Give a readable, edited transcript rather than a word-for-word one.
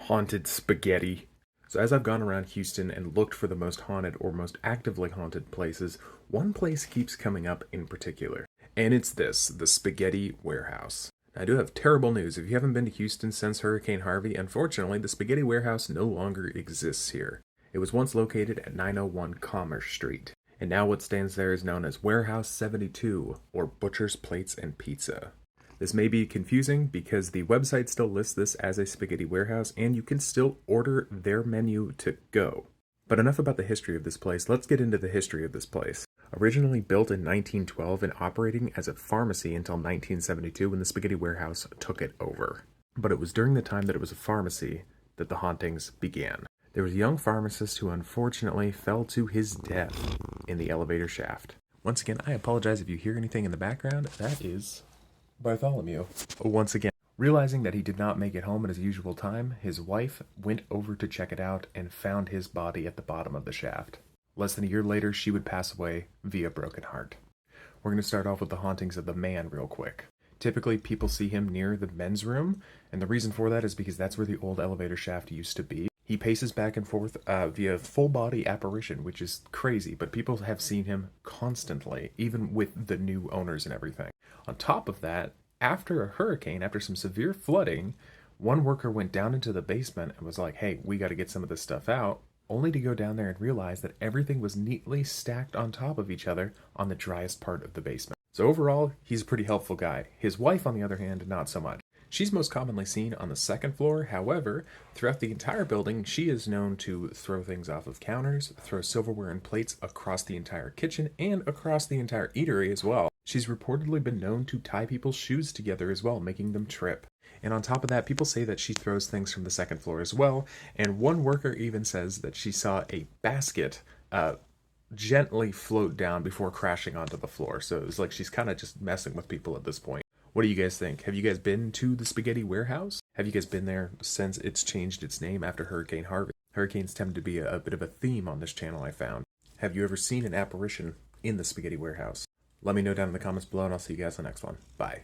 Haunted spaghetti. So as I've gone around Houston and looked for the most haunted or most actively haunted places, one place keeps coming up in particular. And it's this, the Spaghetti Warehouse. Now, I do have terrible news. If you haven't been to Houston since Hurricane Harvey, unfortunately, the Spaghetti Warehouse no longer exists here. It was once located at 901 Commerce Street. And now what stands there is known as Warehouse 72, or Butcher's Plates and Pizza. This may be confusing because the website still lists this as a spaghetti warehouse and you can still order their menu to go. But enough about the history of this place, let's get into the history of this place. Originally built in 1912 and operating as a pharmacy until 1972 when the Spaghetti Warehouse took it over. But it was during the time that it was a pharmacy that the hauntings began. There was a young pharmacist who unfortunately fell to his death in the elevator shaft. Once again, I apologize if you hear anything in the background. That is Bartholomew. Once again, realizing that he did not make it home at his usual time, his wife went over to check it out and found his body at the bottom of the shaft. Less than a year later, she would pass away via broken heart. We're going to start off with the hauntings of the man real quick. Typically, people see him near the men's room, and the reason for that is because that's where the old elevator shaft used to be. He paces back and forth via full-body apparition, which is crazy, but people have seen him constantly, even with the new owners and everything. On top of that, after a hurricane, after some severe flooding, one worker went down into the basement and was like, hey, we got to get some of this stuff out, only to go down there and realize that everything was neatly stacked on top of each other on the driest part of the basement. So overall, he's a pretty helpful guy. His wife, on the other hand, not so much. She's most commonly seen on the second floor. However, throughout the entire building, she is known to throw things off of counters, throw silverware and plates across the entire kitchen and across the entire eatery as well. She's reportedly been known to tie people's shoes together as well, making them trip. And on top of that, people say that she throws things from the second floor as well. And one worker even says that she saw a basket gently float down before crashing onto the floor. So it was like she's kind of just messing with people at this point. What do you guys think? Have you guys been to the Spaghetti Warehouse? Have you guys been there since it's changed its name after Hurricane Harvey? Hurricanes tend to be a bit of a theme on this channel, I found. Have you ever seen an apparition in the Spaghetti Warehouse? Let me know down in the comments below, and I'll see you guys in the next one. Bye.